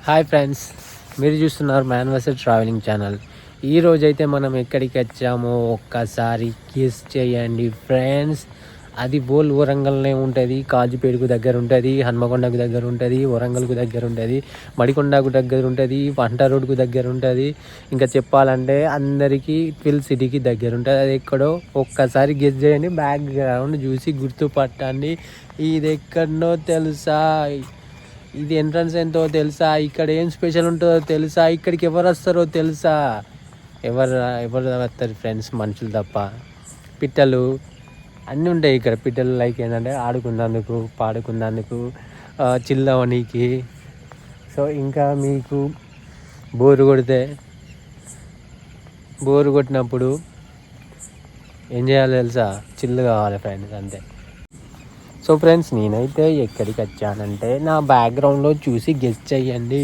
Hi friends, మీరు చూస్తున్నారు man versus travelling channel. ఈరోజైతే మనం ఎక్కడికి వచ్చామో ఒక్కసారి గెస్ చేయండి ఫ్రెండ్స్. అది వరంగల్నే ఉంటుంది, కాజుపేటకు దగ్గర ఉంటుంది, హన్మకొండకు దగ్గర ఉంటుంది, వరంగల్కు దగ్గర ఉంటుంది, మడికొండకు దగ్గర ఉంటుంది, పంట రోడ్కు దగ్గర ఉంటుంది. ఇంకా చెప్పాలంటే అందరికీ ట్విల్ సిటీకి దగ్గర ఉంటుంది. అది ఎక్కడో ఒక్కసారి గెస్ చేయండి, బ్యాక్గ్రౌండ్ చూసి గుర్తుపట్టండి. ఇది ఎక్కడనో తెలుసా? ఇది ఎంట్రన్స్ ఎంతో తెలుసా? ఇక్కడ ఏం స్పెషల్ ఉంటుందో తెలుసా? ఇక్కడికి ఎవరు వస్తారో తెలుసా? ఎవరు వస్తారు ఫ్రెండ్స్? మనుషులు తప్ప. పిట్టలు అన్నీ ఉంటాయి ఇక్కడ. పిట్టలు లైక్ ఏంటంటే ఆడుకున్నందుకు, పాడుకున్నందుకు, చిల్లవనికి. సో ఇంకా మీకు బోరు కొట్టినప్పుడు ఏం చేయాలో తెలుసా? చిల్లు కావాలి ఫ్రెండ్స్, అంతే. సో ఫ్రెండ్స్, నేనైతే ఎక్కడికి వచ్చానంటే నా బ్యాక్గ్రౌండ్లో చూసి గెస్ చేయండి.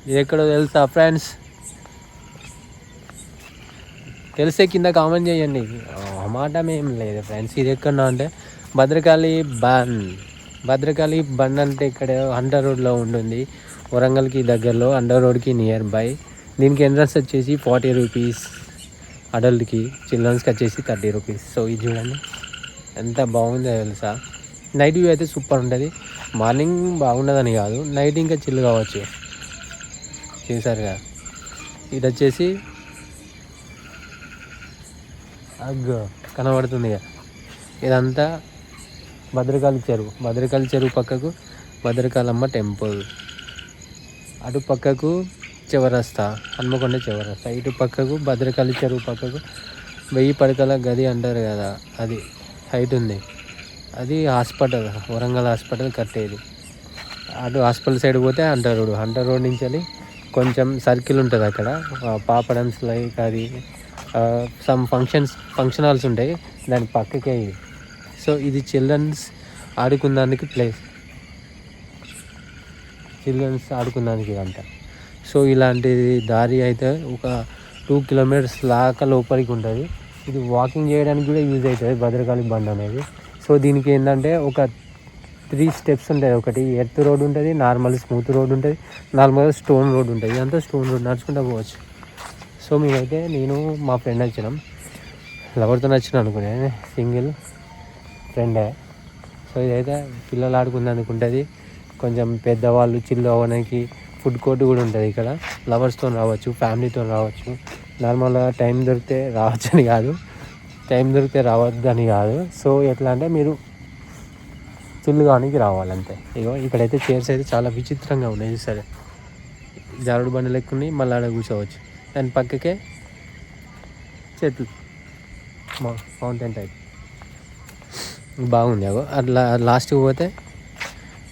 ఇది ఎక్కడో తెలుసా ఫ్రెండ్స్? తెలిసే కింద కామెంట్ చేయండి. మాట ఏం లేదు ఫ్రెండ్స్. ఇది ఎక్కడన్నా అంటే భద్రకాళి బండ్ అంటే ఇక్కడ అండర్ రోడ్లో ఉంటుంది, వరంగల్కి దగ్గరలో, అండర్ రోడ్కి నియర్ బై. దీనికి ఎంట్రన్స్ వచ్చేసి 40 రూపీస్, అడల్ట్కి, చిల్డ్రన్స్కి వచ్చేసి 30 రూపీస్. సో ఇది చూడండి ఎంత బాగుందో తెలుసా. నైట్ వ్యూ అయితే సూపర్ ఉంటుంది. మార్నింగ్ బాగుండదని కాదు, నైట్ ఇంకా చిల్లు కావచ్చు. చూసారుగా, ఇది వచ్చేసి కనబడుతుంది. ఇదంతా భద్రకాళి చెరువు పక్కకు భద్రకాళమ్మ టెంపుల్, అటు పక్కకు చివరస్తా, హన్మకొండ చివరస్తా, ఇటు పక్కకు భద్రకాళి చెరువు పక్కకు 1000 పడకల గది అంటారు కదా, అది హైట్ ఉంది. అది హాస్పిటల్, వరంగల్ హాస్పిటల్ కట్టేది. అటు హాస్పిటల్ సైడ్ పోతే అంటర్ రోడ్ నుంచి వెళ్ళి కొంచెం సర్కిల్ ఉంటుంది. అక్కడ పాపడమ్స్ లైక్ అది సమ్ ఫంక్షన్ హాల్స్ ఉంటాయి, దాని పక్కకే ఇది. సో ఇది చిల్డ్రన్స్ ఆడుకున్నానికి ప్లేస్, చిల్డ్రన్స్ ఆడుకున్నానికి అంట. సో ఇలాంటి దారి అయితే ఒక 2 కిలోమీటర్స్ లాగా లోపలికి ఉంటుంది. ఇది వాకింగ్ చేయడానికి కూడా యూజ్ అవుతుంది భద్రకాళి బండ్ అనేది. సో దీనికి ఏంటంటే ఒక 3 స్టెప్స్ ఉంటాయి. ఒకటి ఎర్త్ రోడ్ ఉంటుంది, నార్మల్ స్మూత్ రోడ్ ఉంటుంది, నార్మల్గా స్టోన్ రోడ్ ఉంటుంది. ఇదంతా స్టోన్ రోడ్, నడుచుకుంటూ పోవచ్చు. సో మేమైతే నేను మా ఫ్రెండ్ వచ్చినాం, లవర్తో వచ్చినాం అనుకునే, సింగిల్ ఫ్రెండే. సో ఇదైతే పిల్లలు ఆడుకునేందుకు ఉంటుంది, కొంచెం పెద్దవాళ్ళు చిల్లు అవ్వడానికి ఫుడ్ కోర్ట్ కూడా ఉంటుంది ఇక్కడ. లవర్స్తో రావచ్చు, ఫ్యామిలీతో రావచ్చు. నార్మల్గా టైం దొరికితే రావచ్చు అని కాదు, టైం దొరికితే రావద్దని కాదు. సో ఎట్లా అంటే మీరు చిల్లుగానికి రావాలంతే. ఇగో ఇక్కడైతే చైర్స్ అయితే చాలా విచిత్రంగా ఉన్నాయి. సరే, జారుడు బండి లెక్కున్నాయి, మళ్ళీ ఆడ కూర్చోవచ్చు. దాని పక్కకే చెట్లు, మౌంటైన్ టైప్ బాగుంది. అగో అట్లా లాస్ట్కి పోతే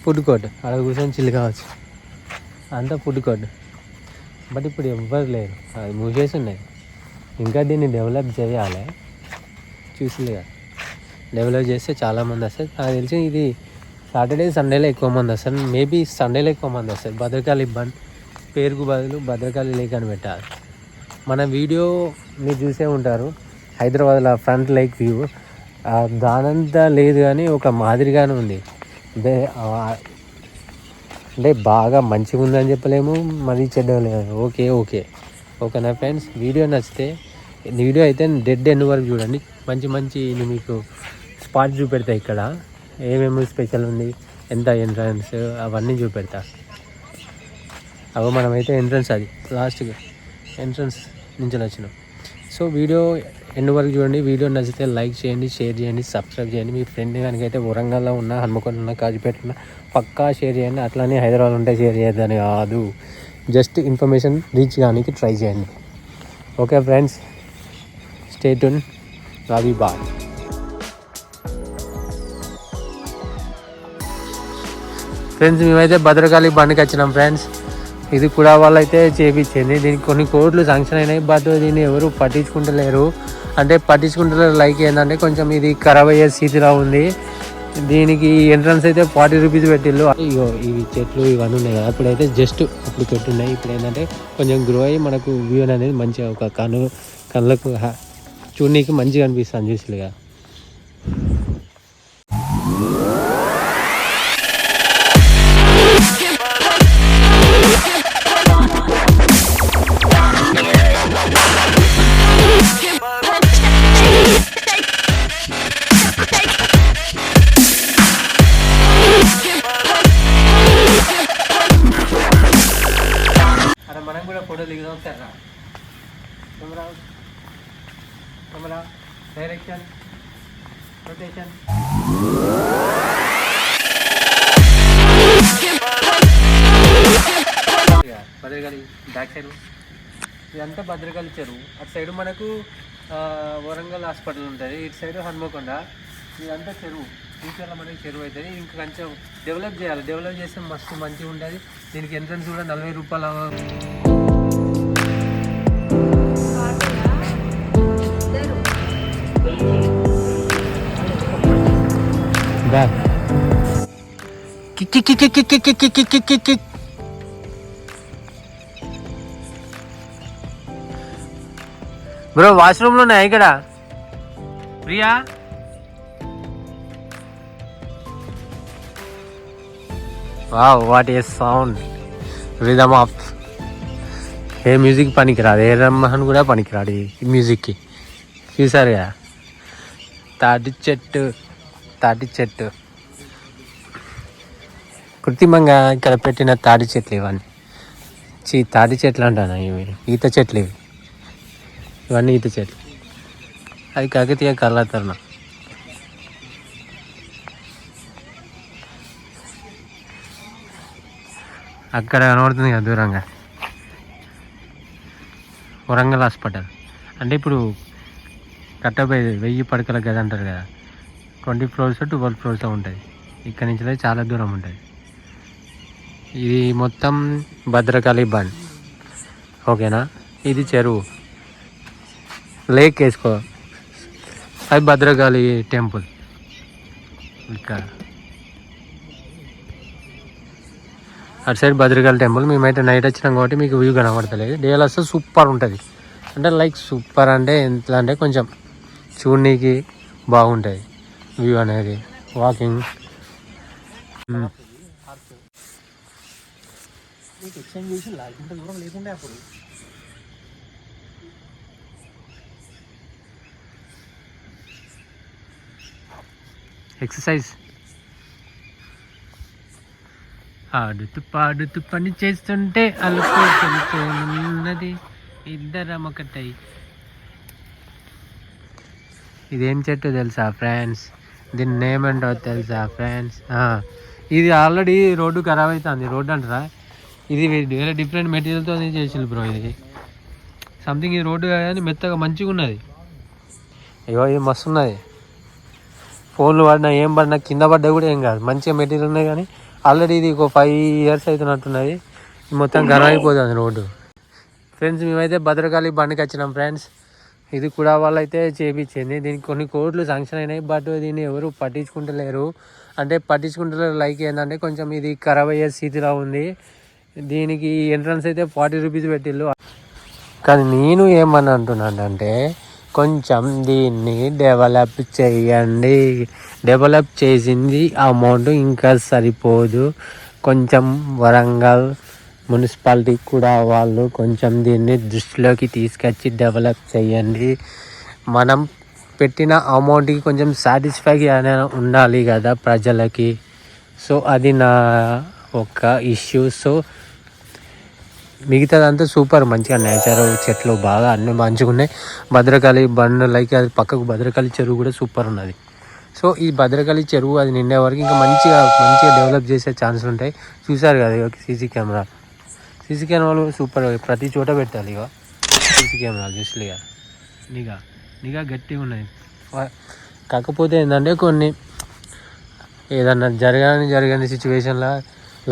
ఫుడ్ కోర్ట్, అక్కడ కూర్చొని చిల్లు కావచ్చు, అంతా ఫుడ్ కోర్ట్. బట్ ఇప్పుడు ఎవ్వరు లేరు, అది మూసేసి ఉన్నాయి. ఇంకా దీన్ని డెవలప్ చేయాలి, చూసిగా డెవలప్ చేస్తే చాలామంది వస్తారు. నాకు తెలిసి ఇది సాటర్డే సండేలో ఎక్కువ మంది వస్తారు, మేబీ సండేలో ఎక్కువ మంది వస్తారు. భద్రకాళి బండ్ పేరుకు బదులు భద్రకాళి లేక్ అని పెట్టాలి. మన వీడియో మీరు చూసే ఉంటారు, హైదరాబాద్లో ఫ్రంట్ లేక్ వ్యూ. దానంతా లేదు కానీ ఒక మాదిరిగానే ఉంది. అంటే బాగా మంచిగా ఉందని చెప్పలేము, మరీ చెడ్డలేదు. ఓకేనా ఫ్రెండ్స్? వీడియో నచ్చితే, వీడియో అయితే డెడ్ ఎండ్ వరకు చూడండి. మంచి మీకు స్పాట్ చూపెడతా, ఇక్కడ ఏమేమి స్పెషల్ ఉంది, ఎంత ఎంట్రన్స్, అవన్నీ చూపెడతా. అవి మనమైతే ఎంట్రన్స్, అది లాస్ట్గా ఎంట్రన్స్ నుంచి వచ్చినాం. సో వీడియో ఎండ్ వరకు చూడండి. వీడియో నచ్చితే లైక్ చేయండి, షేర్ చేయండి, సబ్స్క్రైబ్ చేయండి. మీ ఫ్రెండ్ కనుకైతే వరంగల్లో ఉన్న, హన్మకొండ ఉన్న, కాజీపేట ఉన్న పక్కా షేర్ చేయండి. అట్లానే హైదరాబాద్ ఉంటే షేర్ చేయొద్దని కాదు, జస్ట్ ఇన్ఫర్మేషన్ రీచ్ కానికి ట్రై చేయండి. Okay friends, stay tune. Love you, bye. Friends, మేమైతే భద్రకాళి బండికి వచ్చినాం ఫ్రెండ్స్. ఇది కూడా వాళ్ళైతే చేపించింది. దీనికి కొన్ని కోట్లు శాంక్షన్ అయినాయి, బట్ దీన్ని ఎవరు పట్టించుకుంటలేరు. లైక్ ఏంటంటే కొంచెం ఇది ఖరాబ్ అయ్యే స్థితిలో ఉంది. దీనికి ఎంట్రన్స్ అయితే 40 రూపీస్ పెట్టిళ్ళు. ఇగో ఇవి చెట్లు ఇవన్నీ ఉన్నాయి కదా, అప్పుడైతే జస్ట్ అప్పుడు పెట్టున్నాయి. ఇప్పుడు ఏంటంటే కొంచెం గ్రో అయ్యి మనకు వ్యూ అనేది మంచిగా ఒక కళ్ళకు చూడనీకి మంచిగా అనిపిస్తుంది చూసిగా. ఒకసారి camera camera direction rotation. Bhadrakali back side ఇదంతా భద్రకాళి చెరువు. అటు సైడ్ మనకు వరంగల్ హాస్పిటల్ ఉంటుంది, ఇటు సైడ్ హన్మకొండ. ఇదంతా చెరువు. ఫ్యూచర్లో మనకి చెరువు అవుతుంది. ఇంకా కొంచెం డెవలప్ చేయాలి. డెవలప్ చేస్తే మస్తు మంచిగా ఉంటుంది. దీనికి ఎంట్రన్స్ కూడా 40 రూపాయలు. బ్రో వాష్రూమ్లో ఉన్నాయి ఇక్కడ. Priya wow what A sound. Rhythm of. A music పనికిరాదు, ఏ రమ్మహన్ కూడా పనికిరాడు ఈ మ్యూజిక్కి. చూసారుగా తాటి చెట్టు కృత్రిమంగా ఇక్కడ పెట్టిన తాటి చెట్లు ఇవన్నీ. తాటి చెట్లు అంటాను, ఇవి ఈత చెట్లు. ఇవన్నీ ఈత చెట్లు. అది కాకతీయ కళాతోరణం. అక్కడ కనబడుతుంది కదా దూరంగా వరంగల్ హాస్పిటల్. అంటే ఇప్పుడు కట్టబోయేది 1000 పడకల గది అంటారు కదా, 20 ఫ్లోర్స్ 12 ఫ్లోర్స్ ఉంటుంది. ఇక్కడ నుంచి చాలా దూరం ఉంటుంది. ఇది మొత్తం భద్రకాళి బండ్. ఓకేనా. ఇది చెరువు, లేక్ వేసుకో. అది భద్రకాళి టెంపుల్. ఇక్కడ అటు సైడ్ భద్రకాళి టెంపుల్. మేమైతే నైట్ వచ్చినాం కాబట్టి మీకు వ్యూ కనబడతలేదు. డేలో వస్తే సూపర్ ఉంటుంది. అంటే లైక్ సూపర్ అంటే ఎట్లా అంటే కొంచెం చూడనీకి బాగుంటుంది వ్యూ అనేది. Walking exercise. ఆడుతూ పాడుతూ పని చేస్తుంటే అలుపున్నది ఇద్దరం ఒకటై. ఇదేం చెట్టు తెలుసా ఫ్రెండ్స్? దీని నేమ్ ఏంటో తెలుసా ఫ్రెండ్స్? ఇది ఆల్రెడీ రోడ్డు ఖరాబ్ అవుతుంది. రోడ్డు అంటారా? ఇది వేరే డిఫరెంట్ మెటీరియల్తో చేసింది బ్రో. ఇది సంథింగ్ ఈ రోడ్డు కానీ మెత్తగా మంచిగా ఉన్నది. అయ్యో ఇది మస్తు ఉన్నది. ఫోన్లు పడినా ఏం పడినా కింద పడ్డా కూడా ఏం కాదు, మంచిగా మెటీరియల్ ఉన్నాయి. కానీ ఆల్రెడీ ఇది ఒక 5 years అవుతున్నట్టున్నది. మొత్తం ఖరాబ్ అయిపోతుంది రోడ్డు. ఫ్రెండ్స్ మేమైతే భద్రకాళి బండికి వచ్చినాం ఫ్రెండ్స్. ఇది కూడా వాళ్ళైతే చేయించింది. దీనికి కొన్ని కోట్లు శాంక్షన్ అయినాయి, బట్ దీన్ని ఎవరు పట్టించుకుంటలేరు. అంటే పట్టించుకుంటలేరు లైక్ ఏంటంటే కొంచెం ఇది ఖరాబ్ అయ్యే స్థితిలో ఉంది. దీనికి ఎంట్రన్స్ అయితే 40 రూపీస్ పెట్టిళ్ళు. కానీ నేను ఏమని అంటున్నానంటే కొంచెం దీన్ని డెవలప్ చేయండి. డెవలప్ చేసింది అమౌంట్ ఇంకా సరిపోదు. కొంచెం వరంగల్ మున్సిపాలిటీ కూడా వాళ్ళు కొంచెం దీన్ని దృష్టిలోకి తీసుకొచ్చి డెవలప్ చేయండి. మనం పెట్టిన అమౌంట్కి కొంచెం సాటిస్ఫైగా ఉండాలి కదా ప్రజలకి. సో అది నా ఒక ఇష్యూ. సో మిగతాదంతా సూపర్, మంచిగా నేచర్, చెట్లు బాగా అన్నీ మంచిగా ఉన్నాయి. భద్రకాళి బండ్ లైక్ అది పక్కకు భద్రకాళి చెరువు కూడా సూపర్ ఉన్నది. సో ఈ భద్రకాళి చెరువు అది నిండే వరకు ఇంకా మంచిగా డెవలప్ చేసే ఛాన్సులు ఉంటాయి. చూసారు కదా సీసీ కెమెరాలు సూపర్, ప్రతి చోట పెట్టాలి. ఇక సీసీ కెమెరాలు చూసిగా నిఘా గట్టిగా ఉన్నాయి. కాకపోతే ఏంటంటే కొన్ని ఏదన్నా జరగని సిచ్యువేషన్లో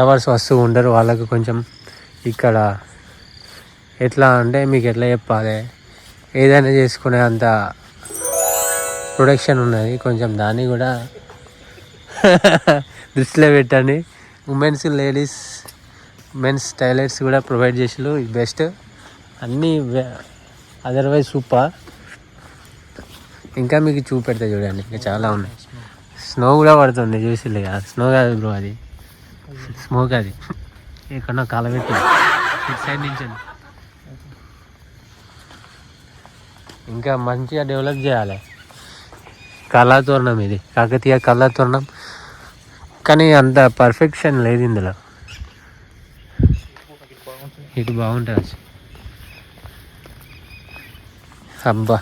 లవర్స్ వస్తూ ఉండరు. వాళ్ళకు కొంచెం ఇక్కడ ఎట్లా అంటే మీకు ఎట్లా చెప్పాలి, ఏదైనా చేసుకునే అంత ప్రొడక్షన్ ఉన్నది. కొంచెం దాన్ని కూడా దృష్టిలో పెట్టండి. ఉమెన్స్ లేడీస్ మెన్స్ టాయిలెట్స్ కూడా ప్రొవైడ్ చేసిళ్ళు. ఇది బెస్ట్ అన్నీ. Otherwise super. ఇంకా మీకు చూపెడతా చూడండి, ఇంకా చాలా ఉన్నాయి. స్నో కూడా పడుతుంది చూసిళ్ళు కదా. స్నో కాదు బ్రో, అది స్మోక్. అది ఎక్కడో కాలబెట్టి ఇటు సైడ్ నుంచి ఇంకా మంచిగా డెవలప్ చేయాలి. కళాతోరణం ఇది, కాకతీయ కళాతోరణం. కానీ అంత పర్ఫెక్షన్ లేదు ఇందులో. ఇటు బాగుంటుంది. అబ్బా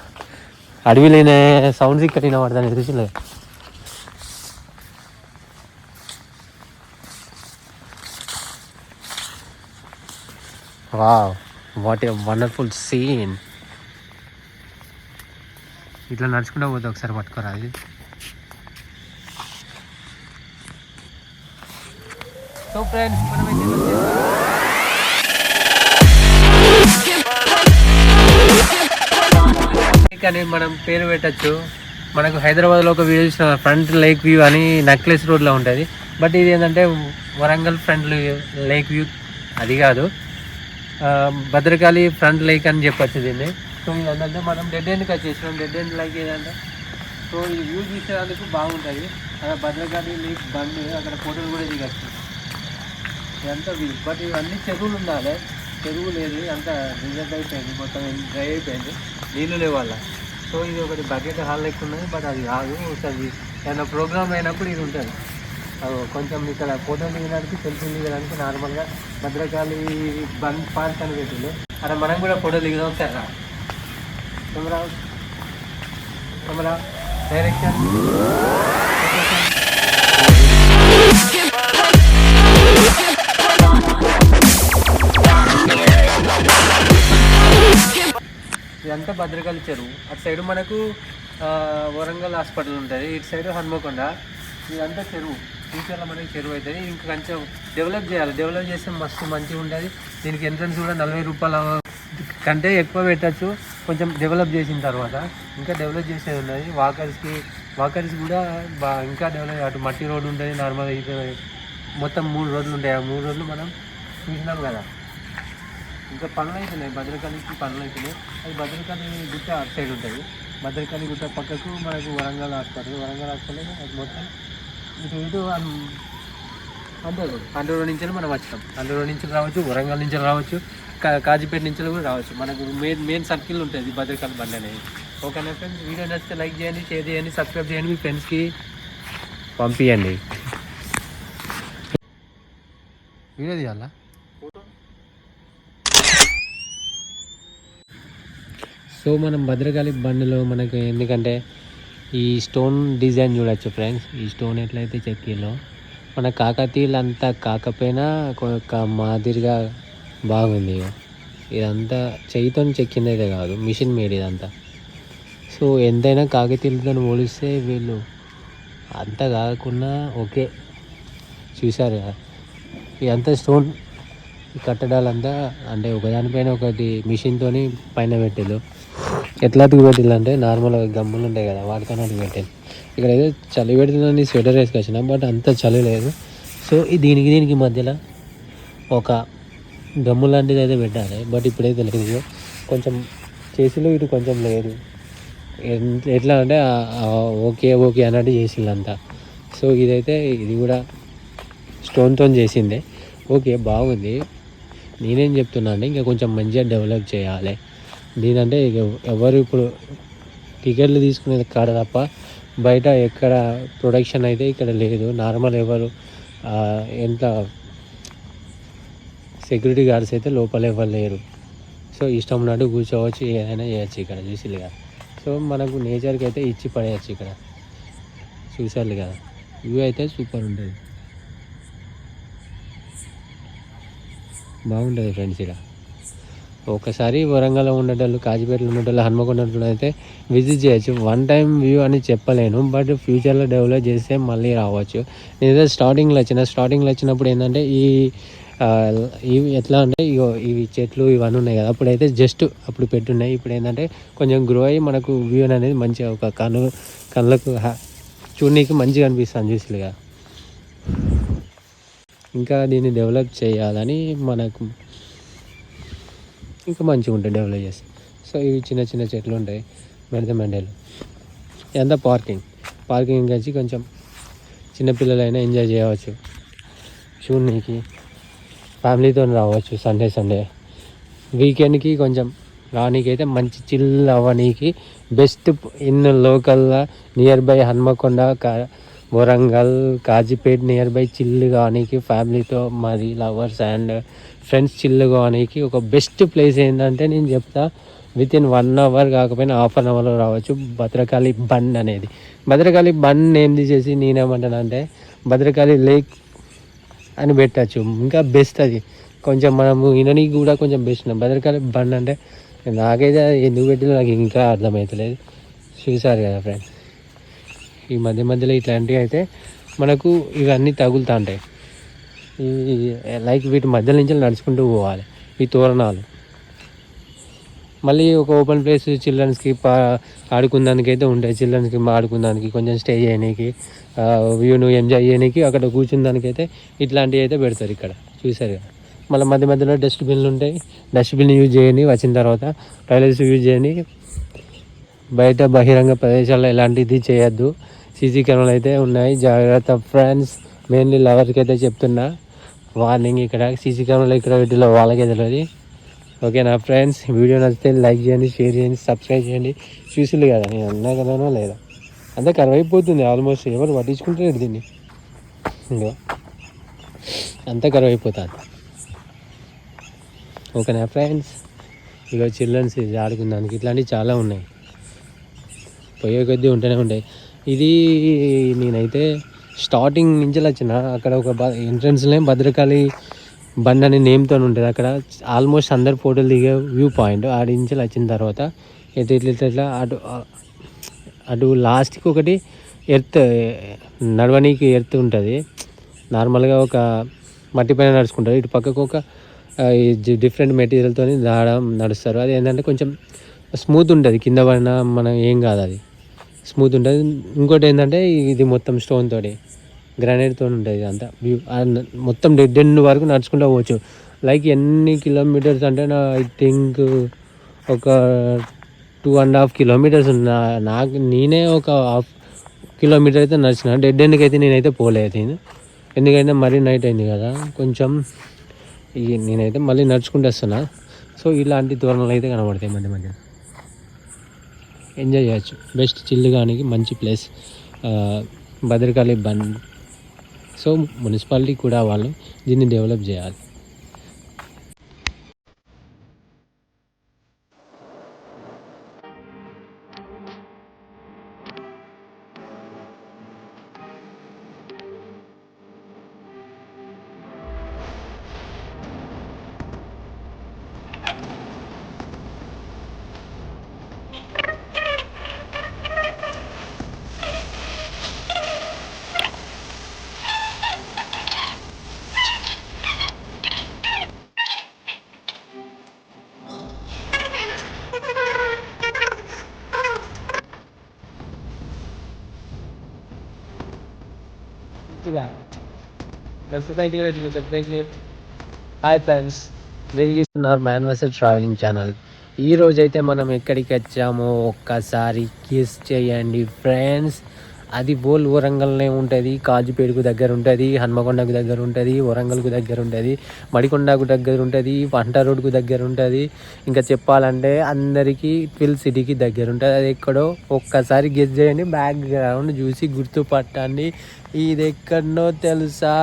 అడవిలోనే సౌండ్స్ ఇక్కడ వినబడతాను రుచిలే. Wow, what a wonderful scene. ఇట్లా నడుచుకుంటూ పోతే ఒకసారి పట్టుకోరా అది. సో ఫ్రెండ్స్ మనమైతే కానీ మనం పేరు పెట్టచ్చు. మనకు హైదరాబాద్లో ఒక వీడియో చూసిన ఫ్రంట్ లేక్ వ్యూ అని నక్లెస్ రోడ్లో ఉంటుంది. బట్ ఇది ఏంటంటే వరంగల్ ఫ్రంట్ లేక్ వ్యూ అది కాదు, భద్రకాళి ఫ్రంట్ లేక్ అని చెప్పచ్చు దీన్ని. సో ఇది ఏంటంటే మనం డెడ్ ఎండ్కి వచ్చేసినాం. డెడ్ ఎండ్ లైక్ ఏదంటే సో ఈ వ్యూ తీసేందుకు బాగుంటుంది. అక్కడ భద్రకాళి లేక్ బండి అక్కడ ఫోటోలు కూడా దిగచ్చు. ఇదంతా వ్యూ. బట్ ఇవన్నీ చెరువులు ఉండాలి, చెరువు లేదు, అంతా రిజర్వ్ అయిపోయింది, మొత్తం డ్రై అయిపోయింది, నీళ్ళు లేవు వల్ల. సో ఇది ఒకటి బకెట్ హాల్ లెక్క ఉన్నది. బట్ అది కాదు, ఒకసారి ఏదైనా ప్రోగ్రామ్ అయినప్పుడు ఇది ఉంటుంది. కొంచెం ఇక్కడ ఫోటోలు దిగడానికి సెల్ఫీలు దిగడానికి నార్మల్గా భద్రకాళి బండ్ పార్క్ అని పెట్టింది. అక్కడ మనం కూడా ఫోటోలు దిగుదాం. ఒకసారి రా కెమెరా, కెమెరా డైరెక్షన్. ఇదంతా భద్రకాళి చెరువు. అటు సైడ్ మనకు వరంగల్ హాస్పిటల్ ఉంటుంది, ఇటు సైడ్ హన్మకొండ. ఇదంతా చెరువు. ఫ్యూచర్లో మనకి చెరువు అవుతుంది. ఇంకా కొంచెం డెవలప్ చేయాలి. డెవలప్ చేస్తే మస్తు మంచిగా ఉంటుంది. దీనికి ఎంట్రన్స్ కూడా 40 రూపాయల కంటే ఎక్కువ పెట్టచ్చు. కొంచెం డెవలప్ చేసిన తర్వాత ఇంకా డెవలప్ చేసేది ఉన్నది. వాకర్స్ కూడా ఇంకా డెవలప్. అటు మట్టి రోడ్డు ఉంటుంది, నార్మల్ ఇది మొత్తం 3 రోడ్లు ఉంటాయి. ఆ 3 రోడ్లు మనం చూసినాం కదా. ఇంకా పనులు అవుతున్నాయి, భద్రకాళికి పనులు అవుతున్నాయి. అది భద్రకాళి గుట్ట అటు సైడ్ ఉంటుంది. భద్రకాళి గుట్ట పక్కకు మనకు వరంగల్ హాస్పిటల్ అది మొత్తం ఇటు అండూరు నుంచి మనం వచ్చాం. అండూరు నుంచి రావచ్చు, వరంగల్ నుంచి రావచ్చు, కాజీపేట నుంచి కూడా రావచ్చు. మనకు మెయిన్ సర్కిల్ ఉంటుంది భద్రకాళి బండి అనేది. ఓకేనా ఫ్రెండ్స్, వీడియో నచ్చితే లైక్ చేయండి, షేర్ చేయండి, సబ్స్క్రైబ్ చేయండి, మీ ఫ్రెండ్స్కి పంపించండి. వీడియో తీయాలా? సో మనం భద్రకాళి బండిలో మనకు ఎందుకంటే ఈ స్టోన్ డిజైన్ చూడొచ్చు ఫ్రెండ్స్. ఈ స్టోన్ ఎట్లయితే చెక్కిలో మన కాకతీయులు అంతా కాకపోయినా ఒక మాదిరిగా బాగుంది. ఇదంతా చేయితో చెక్కింది అయితే కాదు, మిషన్ మేడ్ ఇదంతా. సో ఎంతైనా కాకతీయులతో పోలిస్తే వీళ్ళు అంతా కాకుండా ఓకే. చూసారు కదా ఇదంతా స్టోన్ కట్టడాలంతా అంటే ఒకదానిపైన ఒకటి మిషన్తో పైన పెట్టిళ్ళు. ఎట్లా అతుకు పెట్టిళ్ళు అంటే నార్మల్గా గమ్ములు ఉంటాయి కదా, వాటితో అతుకు పెట్టాను. ఇక్కడ ఏదో చలి పెడుతుందని స్వెటర్ వేసుకొచ్చిన, బట్ అంత చలి లేదు. సో దీనికి మధ్యలో ఒక గమ్ము లాంటిది అయితే పెట్టాలి. బట్ ఇప్పుడైతే లేదు, కొంచెం చేసిలో ఇటు కొంచెం లేదు. ఎట్లా అంటే ఓకే అన్నట్టు చేసిందంతా. సో ఇది కూడా స్టోన్తో చేసిందే. ఓకే బాగుంది. నేనేం చెప్తున్నా అంటే ఇంకా కొంచెం మంచిగా డెవలప్ చేయాలి దీనంటే. ఎవరు ఇప్పుడు టికెట్లు తీసుకునేది కాడ తప్ప బయట ఎక్కడ ప్రొడక్షన్ అయితే ఇక్కడ లేదు. నార్మల్ ఎవరు ఎంత సెక్యూరిటీ గార్డ్స్ అయితే లోపల ఎవరు లేరు. సో ఇష్టం ఉన్నట్టు కూర్చోవచ్చు, ఏదైనా చేయొచ్చు ఇక్కడ చూసిలు కదా. సో మనకు నేచర్కి అయితే ఇచ్చి పడేయచ్చు ఇక్కడ. చూసారు కదా, వ్యూ అయితే సూపర్ ఉంటుంది, బాగుంటుంది ఫ్రెండ్స్. ఇక్కడ ఒకసారి వరంగల్లో ఉండేటోళ్ళు, కాజీపేటలో ఉండేటోళ్ళు, హన్మకొండ అయితే విజిట్ చేయొచ్చు. వన్ టైం వ్యూ అని చెప్పలేను, బట్ ఫ్యూచర్లో డెవలప్ చేస్తే మళ్ళీ రావచ్చు. నేనైతే స్టార్టింగ్లో వచ్చినప్పుడు ఏంటంటే ఇవి ఎట్లా అంటే ఇవి చెట్లు ఇవన్నీ ఉన్నాయి కదా, అప్పుడైతే జస్ట్ అప్పుడు పెట్టున్నాయి. ఇప్పుడు ఏంటంటే కొంచెం గ్రో అయ్యి మనకు వ్యూ అనేది మంచిగా ఒక కళ్ళకు చూడనీకి మంచిగా అనిపిస్తుంది చూసిగా. ఇంకా దీన్ని డెవలప్ చేయాలని మనకు ఇంకా మంచిగా ఉంటుంది డెవలప్ చేస్తే. సో ఇవి చిన్న చెట్లు ఉంటాయి, మెండలు. ఇదంతా పార్కింగ్ వచ్చి కొంచెం చిన్నపిల్లలైనా ఎంజాయ్ చేయవచ్చు, చూడనీకి ఫ్యామిలీతో రావచ్చు. సండే వీకెండ్కి కొంచెం రానీకి అయితే మంచి చిల్ అవ్వనీకి బెస్ట్ ఇన్ లోకల్గా near by Hanamkonda, Warangal, Kazipet near by చిల్లు కానీకి ఫ్యామిలీతో మరి లవర్స్ అండ్ ఫ్రెండ్స్ చిల్లు కానీకి ఒక బెస్ట్ ప్లేస్ ఏంటంటే నేను చెప్తా విత్ ఇన్ 1 అవర్ కాకపోయినా హాఫ్ అన్ అవర్లో రావచ్చు భద్రకాళి బండ్ అనేది. భద్రకాళి బండ్ నేమ్ తీసేసి నేనేమంటానంటే భద్రకాళి లేక్ అని పెట్టచ్చు, ఇంకా బెస్ట్ అది. కొంచెం మనము విననీకి కూడా కొంచెం బెస్ట్. భద్రకాళి బండ్ అంటే నాకైతే ఎందుకు పెట్టినా నాకు ఇంకా అర్థమవుతలేదు. చూసారు కదా ఫ్రెండ్స్, ఈ మధ్య మధ్యలో ఇట్లాంటివి అయితే మనకు ఇవన్నీ తగులుతూ ఉంటాయి. ఈ లైక్ వీటి మధ్య నుంచి నడుచుకుంటూ పోవాలి. ఈ తోరణాలు మళ్ళీ ఒక ఓపెన్ ప్లేస్ చిల్డ్రన్స్కి ఆడుకునేదానికి అయితే ఉంటాయి. చిల్డ్రన్స్కి ఆడుకునేదానికి, కొంచెం స్టే చేయడానికి, వ్యూను ఎంజాయ్ చేయడానికి, అక్కడ కూర్చునేదానికి అయితే ఇట్లాంటివి అయితే పెడతారు ఇక్కడ. చూసారు కదా. మళ్ళీ మధ్య మధ్యలో డస్ట్బిన్లు ఉంటాయి. డస్ట్బిన్ యూజ్ చేయండి, వచ్చిన తర్వాత టాయిలెట్స్ యూజ్ చేయండి. బయట బహిరంగ ప్రదేశాల్లో ఎలాంటిది చేయొద్దు. సీసీ కెమెరాలు అయితే ఉన్నాయి, జాగ్రత్త ఫ్రెండ్స్. మెయిన్లీ లవర్కి అయితే చెప్తున్నా వార్నింగ్. ఇక్కడ సీసీ కెమెరాలు ఇక్కడ వీటిలో వాళ్ళకే తెలియదు. ఓకేనా ఫ్రెండ్స్, వీడియో నచ్చితే లైక్ చేయండి, షేర్ చేయండి, సబ్స్క్రైబ్ చేయండి. చూసిల్లు కదా, నేను అన్నా కదనో లేదా, అంతా కరువైపోతుంది ఆల్మోస్ట్. ఎవరు పట్టించుకుంటారు దీన్ని, ఇంకో అంతా కరువైపోతుంది. ఓకేనా ఫ్రెండ్స్, ఇక చిల్డ్రన్స్ ఆడుకున్నానికి ఇట్లాంటివి చాలా ఉన్నాయి, పోయే కొద్దీ ఉంటూనే ఉంటాయి. ఇది నేనైతే స్టార్టింగ్ నుంచి వచ్చిన అక్కడ ఒక ఎంట్రన్స్లో భద్రకాళి బండ్ అనే నేమ్తో ఉంటుంది. అక్కడ ఆల్మోస్ట్ అందరు ఫోటోలు దిగే వ్యూ పాయింట్. ఆడి నుంచి వచ్చిన తర్వాత ఇట్లా అటు లాస్ట్కి ఒకటి ఎర్త్, నడవనీకి ఎర్త్ ఉంటుంది. నార్మల్గా ఒక మట్టి పైన నడుచుకుంటారు. ఇటు పక్కకు ఒక డిఫరెంట్ మెటీరియల్తో నడుస్తారు. అది ఏంటంటే కొంచెం స్మూత్ ఉంటుంది, కింద పడినా మనం ఏం కాదు, అది స్మూత్ ఉంటుంది. ఇంకోటి ఏంటంటే ఇది మొత్తం స్టోన్ తోటి, గ్రానైట్తో ఉంటుంది. ఇదంతా వ్యూ మొత్తం డెడ్ ఎండ్ వరకు నడుచుకుంటూ పోవచ్చు. లైక్ ఎన్ని కిలోమీటర్స్ అంటే ఐ థింక్ ఒక 2.5 కిలోమీటర్స్ నాకు నేనే ఒక 1/2 కిలోమీటర్ అయితే నడిచిన. డెడ్ ఎండ్కి అయితే నేనైతే పోలేదు, ఎందుకంటే మరీ నైట్ అయింది కదా కొంచెం. నేనైతే మళ్ళీ నడుచుకుంటూ వస్తున్నా. సో ఇలాంటి తోరణాలు అయితే కనబడతాయి మధ్య మధ్య, ఎంజాయ్ చేయొచ్చు. బెస్ట్ చిల్లు కానీ మంచి place Bhadrakali bund. So municipality కూడా వాళ్ళు దీన్ని డెవలప్ చేయాలి. హాయ్ ఫ్రెండ్స్, మీరు చూస్తున్నారు మ్యాన్ వర్సెస్ ట్రావెలింగ్ ఛానల్. ఈరోజైతే మనం ఎక్కడికి వచ్చామో ఒక్కసారి గెస్ చేయండి ఫ్రెండ్స్. అది బోల్ వరంగల్నే ఉంటుంది, కాజుపేటకు దగ్గర ఉంటుంది, హన్మకొండకు దగ్గర ఉంటుంది, వరంగల్కు దగ్గర ఉంటుంది, మడికొండకు దగ్గర ఉంటుంది, పంట రోడ్కు దగ్గర ఉంటుంది. ఇంకా చెప్పాలంటే అందరికీ ట్విల్ సిటీకి దగ్గర ఉంటుంది. అది ఎక్కడో ఒక్కసారి గెస్ చేయండి, బ్యాక్గ్రౌండ్ చూసి గుర్తుపట్టండి. ఇది ఎక్కడనో తెలుసా,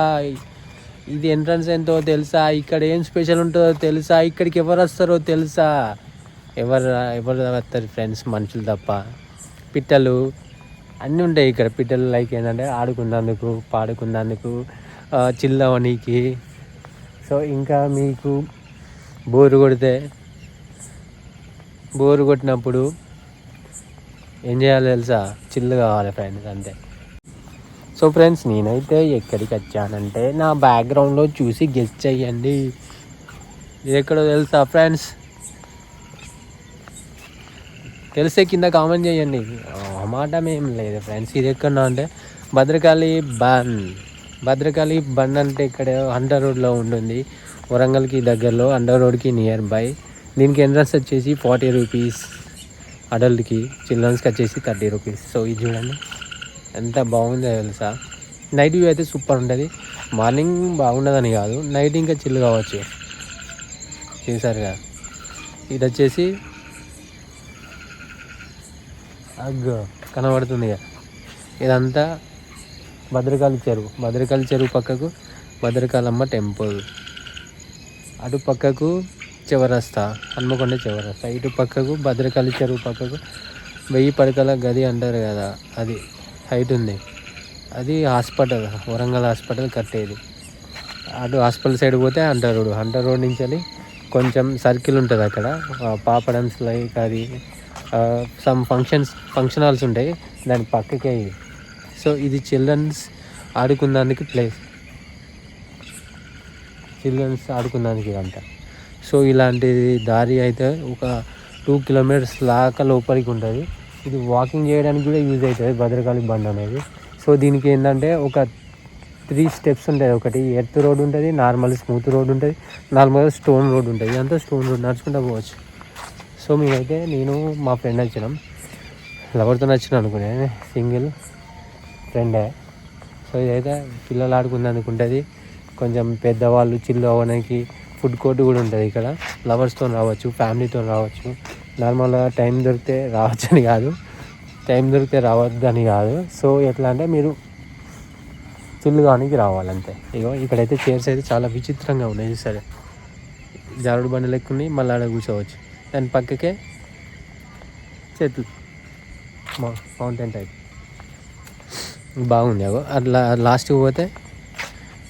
ఇది ఎంట్రన్స్ ఎంతో తెలుసా, ఇక్కడ ఏం స్పెషల్ ఉంటుందో తెలుసా, ఇక్కడికి ఎవరు వస్తారో తెలుసా? ఎవరు వస్తారు ఫ్రెండ్స్, మనుషులు తప్ప. పిట్టలు అన్నీ ఉంటాయి ఇక్కడ. పిట్టలు లైక్ ఏంటంటే ఆడుకున్నందుకు, పాడుకున్నందుకు, చిల్లవనికి. సో ఇంకా మీకు బోరు కొట్టినప్పుడు ఏం చేయాలో తెలుసా? చిల్లు కావాలి ఫ్రెండ్స్, అంతే. సో ఫ్రెండ్స్, నేనైతే ఎక్కడికి వచ్చానంటే నా బ్యాక్గ్రౌండ్లో చూసి గెస్ చెయ్యండి. ఇది ఎక్కడో తెలుసా ఫ్రెండ్స్? తెలిసే కింద కామెంట్ చేయండి, మాట ఏం లేదు ఫ్రెండ్స్. ఇది ఎక్కడన్నా అంటే భద్రకాళి బండ్ అంటే ఇక్కడ అండర్ రోడ్లో ఉంటుంది, వరంగల్కి దగ్గరలో, అండర్ రోడ్కి నియర్ బై. దీనికి ఎంట్రన్స్ వచ్చేసి 40 రూపీస్ అడల్ట్కి, చిల్డ్రన్స్కి వచ్చేసి 30 రూపీస్. సో ఇది చూడండి ఎంత బాగుందో తెలుసా. నైట్ వ్యూ అయితే సూపర్ ఉంటుంది. మార్నింగ్ బాగుండదని కాదు, నైట్ ఇంకా చిల్ కావచ్చు. చూసారుగా, ఇది వచ్చేసి కనబడుతుంది కదా, ఇదంతా భద్రకాళి చెరువు పక్కకు భద్రకాళమ్మ టెంపుల్, అటు పక్కకు చౌరస్తా, హన్మకొండ చౌరస్తా. ఇటు పక్కకు భద్రకాళి చెరువు పక్కకు 1000 పడకల గది అంటారు కదా, అది హైట్ ఉంది. అది హాస్పిటల్, వరంగల్ హాస్పిటల్ కట్టేది. అటు హాస్పిటల్ సైడ్ పోతే హంటర్ రోడ్ నుంచి వెళ్ళి కొంచెం సర్కిల్ ఉంటుంది అక్కడ. పాపడమ్స్ లైక్ అది సమ్ ఫంక్షన్ హాల్స్ ఉంటాయి, దాని పక్కకే ఇది. సో ఇది చిల్డ్రన్స్ ఆడుకున్నానికి ప్లేస్, చిల్డ్రన్స్ ఆడుకున్నానికి ఇదంతా. సో ఇలాంటి దారి అయితే ఒక 2 కిలోమీటర్స్ లాగా లోపలికి ఉంటుంది. ఇది వాకింగ్ చేయడానికి కూడా యూజ్ అవుతుంది భద్రకాళి బండ్ అనేది. సో దీనికి ఏంటంటే ఒక 3 స్టెప్స్ ఉంటాయి. ఒకటి ఎర్త్ రోడ్ ఉంటుంది, నార్మల్ స్మూత్ రోడ్ ఉంటుంది, నార్మల్ స్టోన్ రోడ్ ఉంటుంది. ఇదంతా స్టోన్ రోడ్, నడుచుకుంటూ పోవచ్చు. సో మేమైతే నేను మా ఫ్రెండ్ వచ్చినాం, లవర్తో వచ్చినాం అనుకునే, సింగిల్ ఫ్రెండే. సో ఇదైతే పిల్లలు ఆడుకునేందుకు ఉంటుంది, కొంచెం పెద్దవాళ్ళు చిల్లు అవ్వడానికి ఫుడ్ కోర్ట్ కూడా ఉంటుంది ఇక్కడ. లవర్స్తో రావచ్చు, ఫ్యామిలీతో రావచ్చు. నార్మల్గా టైం దొరికితే రావచ్చు అని కాదు, టైం దొరికితే రావద్దని కాదు. సో ఎట్లా అంటే మీరు చిల్లు కానికి రావాలంతే. ఇగో ఇక్కడైతే చైర్స్ అయితే చాలా విచిత్రంగా ఉన్నాయి. సరే జారుడు బండి లెక్క ఉన్నాయి, మళ్ళీ ఆడ కూర్చోవచ్చు. దాని పక్కకే చెట్లు, మౌంటైన్ టైప్ బాగుంది. అగో అట్లా లాస్ట్కి పోతే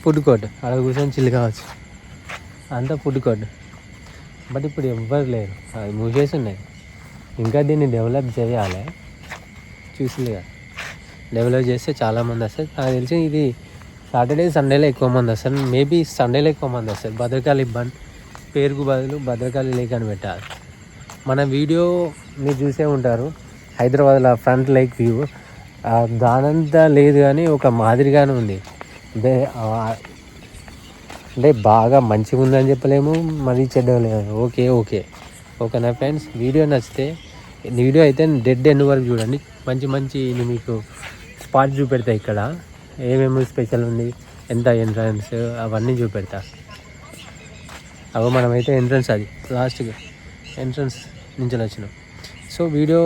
ఫుడ్ కోర్ట్, అక్కడ కూర్చొని చిల్లు కావచ్చు, అంతా ఫుడ్ కోర్ట్. బట్ ఇప్పుడు ఎవ్వరు లేరు, అది మూసేసి ఉన్నాయి. ఇంకా దీన్ని డెవలప్ చేయాలి, చూసిగా డెవలప్ చేస్తే చాలామంది వస్తారు. నాకు తెలిసి ఇది సాటర్డే సండేలో ఎక్కువ మంది వస్తారు, మేబీ సండేలో ఎక్కువ మంది వస్తారు. భద్రకాళి బండ్ పేరుకు బదులు భద్రకాళి లేక్ అని పెట్టాలి. మన వీడియో మీరు చూసే ఉంటారు, హైదరాబాద్లో ఫ్రంట్ లేక్ వ్యూ దానంతా లేదు కానీ ఒక మాదిరిగానే ఉంది. అంటే బాగా మంచిగా ఉందని చెప్పలేము, మరీ చెడ్డగా లేదు. ఓకేనా ఫ్రెండ్స్, వీడియో నచ్చితే వీడియో అయితే డెడ్ ఎండ్ వరకు చూడండి. మంచి మీకు స్పాట్ చూపెడతా, ఇక్కడ ఏమేమి స్పెషల్ ఉంది, ఎంత ఎంట్రన్స్ అవన్నీ చూపెడతా. అవి మనమైతే ఎంట్రన్స్, అది లాస్ట్గా ఎంట్రన్స్ నుంచి వచ్చినాం. సో వీడియో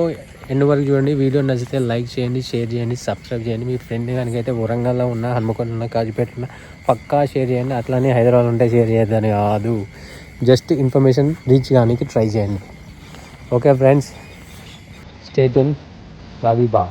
ఎండ్ వరకు చూడండి. వీడియో నచ్చితే లైక్ చేయండి, షేర్ చేయండి, సబ్స్క్రైబ్ చేయండి. మీ ఫ్రెండ్ కనుక అయితే వరంగల్లో ఉన్న, హన్మకొండ ఉన్న, కాజీపేట ఉన్న పక్కా షేర్ చేయండి. అట్లానే హైదరాబాద్ ఉంటే షేర్ చేయొద్దని కాదు, జస్ట్ ఇన్ఫర్మేషన్ రీచ్ కానికి ట్రై చేయండి. Okay friends, stay tune, Bobby బా.